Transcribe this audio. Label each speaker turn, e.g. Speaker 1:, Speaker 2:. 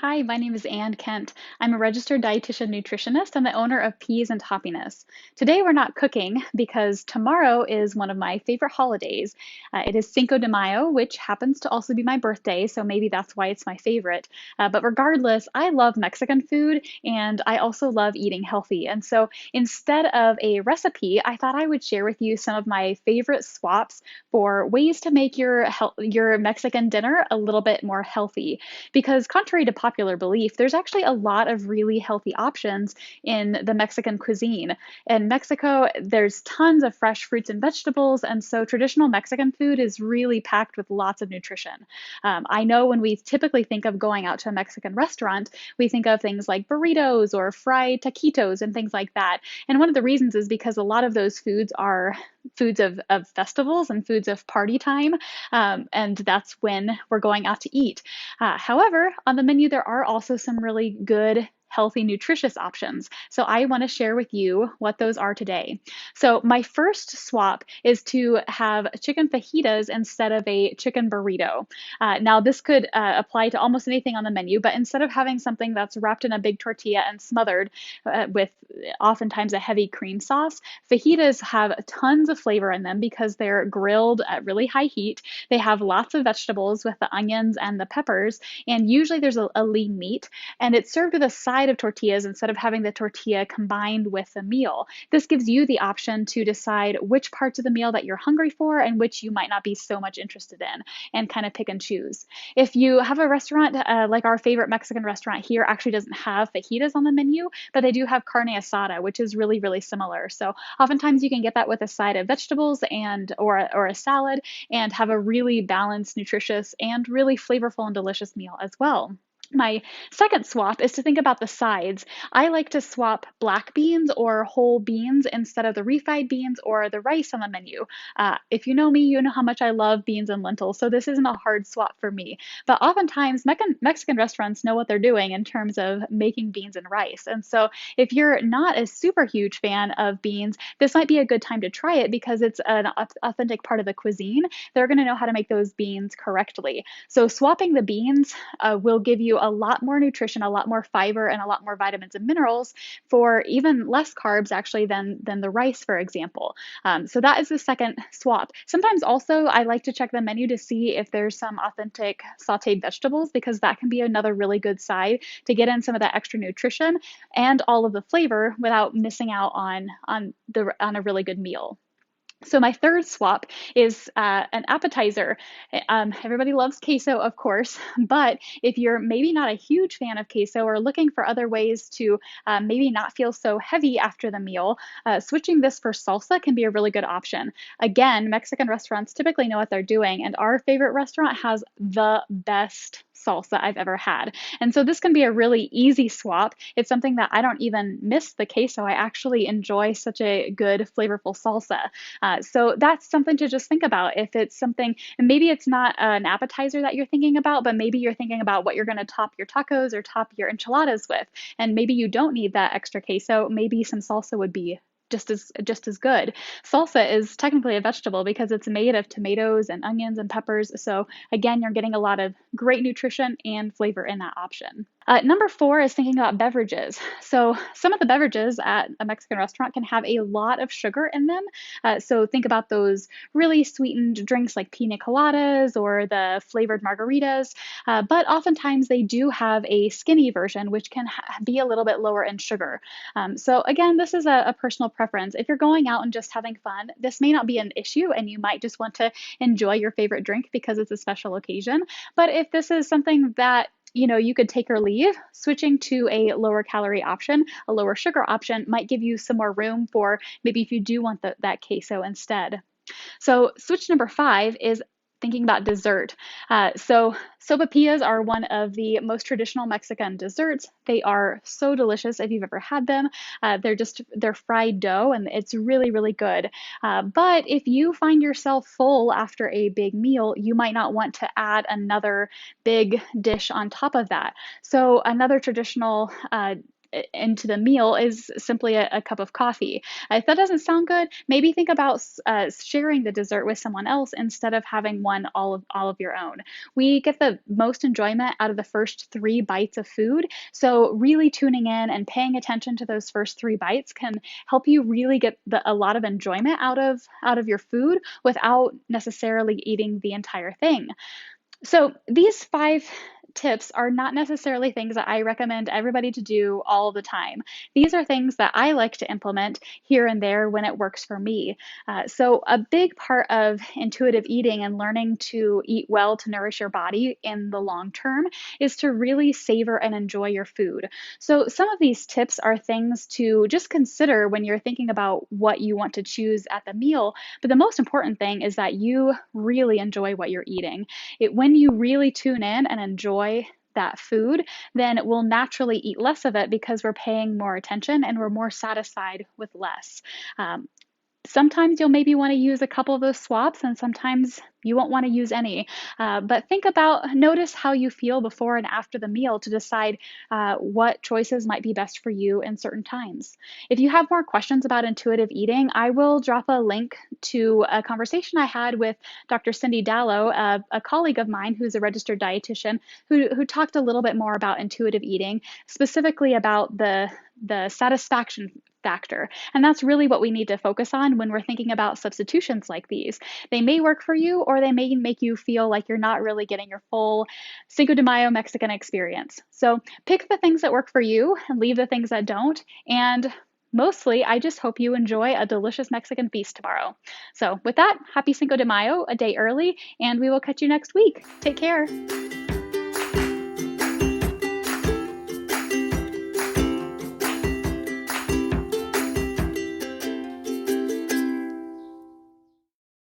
Speaker 1: Hi, my name is Ann Kent. I'm a registered dietitian nutritionist and the owner of Peas and Happiness. Today we're not cooking because tomorrow is one of my favorite holidays. It is Cinco de Mayo, which happens to also be my birthday, so maybe that's why it's my favorite. But regardless, I love Mexican food and I also love eating healthy. And so instead of a recipe, I thought I would share with you some of my favorite swaps for ways to make your Mexican dinner a little bit more healthy. Because, contrary to popular belief, there's actually a lot of really healthy options in the Mexican cuisine. In Mexico, there's tons of fresh fruits and vegetables, and so traditional Mexican food is really packed with lots of nutrition. I know when we typically think of going out to a Mexican restaurant, we think of things like burritos or fried taquitos and things like that. And one of the reasons is because a lot of those foods are foods of festivals and foods of party time, and that's when we're going out to eat. However, on the menu, there are also some really good, healthy, nutritious options. So I want to share with you what those are today. So my first swap is to have chicken fajitas instead of a chicken burrito. Now, this could apply to almost anything on the menu, but instead of having something that's wrapped in a big tortilla and smothered with oftentimes a heavy cream sauce, fajitas have tons of flavor in them because they're grilled at really high heat. They have lots of vegetables with the onions and the peppers, and usually there's a lean meat, and it's served with a side of tortillas instead of having the tortilla combined with the meal. This gives you the option to decide which parts of the meal that you're hungry for and which you might not be so much interested in, and kind of pick and choose. If you have a restaurant like our favorite Mexican restaurant here actually doesn't have fajitas on the menu, but they do have carne asada, which is really, really similar. So oftentimes you can get that with a side of vegetables or a salad and have a really balanced, nutritious, and really flavorful and delicious meal as well. My second swap is to think about the sides. I like to swap black beans or whole beans instead of the refried beans or the rice on the menu. If you know me, you know how much I love beans and lentils, so this isn't a hard swap for me. But oftentimes, Mexican restaurants know what they're doing in terms of making beans and rice. And so if you're not a super huge fan of beans, this might be a good time to try it because it's an authentic part of the cuisine. They're going to know how to make those beans correctly. So swapping the beans will give you a lot more nutrition, a lot more fiber, and a lot more vitamins and minerals for even less carbs actually than the rice, for example. So that is the second swap. Sometimes also I like to check the menu to see if there's some authentic sauteed vegetables because that can be another really good side to get in some of that extra nutrition and all of the flavor without missing out on a really good meal. So my third swap is an appetizer. Everybody loves queso, of course, but if you're maybe not a huge fan of queso or looking for other ways to maybe not feel so heavy after the meal, switching this for salsa can be a really good option. Again, Mexican restaurants typically know what they're doing, and our favorite restaurant has the best salsa I've ever had. And so this can be a really easy swap. It's something that I don't even miss the queso. I actually enjoy such a good, flavorful salsa. So that's something to just think about. If it's something, and maybe it's not an appetizer that you're thinking about, but maybe you're thinking about what you're going to top your tacos or top your enchiladas with. And maybe you don't need that extra queso. Maybe some salsa would be just as good. Salsa is technically a vegetable because it's made of tomatoes and onions and peppers. So again, you're getting a lot of great nutrition and flavor in that option. Number four is thinking about beverages. So some of the beverages at a Mexican restaurant can have a lot of sugar in them. So think about those really sweetened drinks like pina coladas or the flavored margaritas. But oftentimes they do have a skinny version, which can be a little bit lower in sugar. So again, this is a personal preference. If you're going out and just having fun, this may not be an issue and you might just want to enjoy your favorite drink because it's a special occasion. But if this is something that you could take or leave, switching to a lower calorie option, a lower sugar option might give you some more room for maybe if you do want that queso instead. So switch number five is thinking about dessert. So sopapillas are one of the most traditional Mexican desserts. They are so delicious if you've ever had them. They're fried dough and it's really, really good. But if you find yourself full after a big meal, you might not want to add another big dish on top of that. So another traditional into the meal is simply a cup of coffee. If that doesn't sound good, maybe think about sharing the dessert with someone else instead of having one all of your own. We get the most enjoyment out of the first 3 bites of food, so really tuning in and paying attention to those first 3 bites can help you really get a lot of enjoyment out of your food without necessarily eating the entire thing. So these 5 tips are not necessarily things that I recommend everybody to do all the time. These are things that I like to implement here and there when it works for me. So a big part of intuitive eating and learning to eat well to nourish your body in the long term is to really savor and enjoy your food. So some of these tips are things to just consider when you're thinking about what you want to choose at the meal. But the most important thing is that you really enjoy what you're eating. When you really tune in and enjoy that food, then we'll naturally eat less of it because we're paying more attention and we're more satisfied with less. Um, Sometimes you'll maybe want to use a couple of those swaps, and sometimes you won't want to use any. But notice how you feel before and after the meal to decide what choices might be best for you in certain times. If you have more questions about intuitive eating, I will drop a link to a conversation I had with Dr. Cindy Dallow, a colleague of mine who's a registered dietitian, who talked a little bit more about intuitive eating, specifically about the satisfaction factor. And that's really what we need to focus on when we're thinking about substitutions like these. They may work for you, or they may make you feel like you're not really getting your full Cinco de Mayo Mexican experience. So pick the things that work for you and leave the things that don't. And mostly, I just hope you enjoy a delicious Mexican feast tomorrow. So with that, happy Cinco de Mayo, a day early, and we will catch you next week. Take care.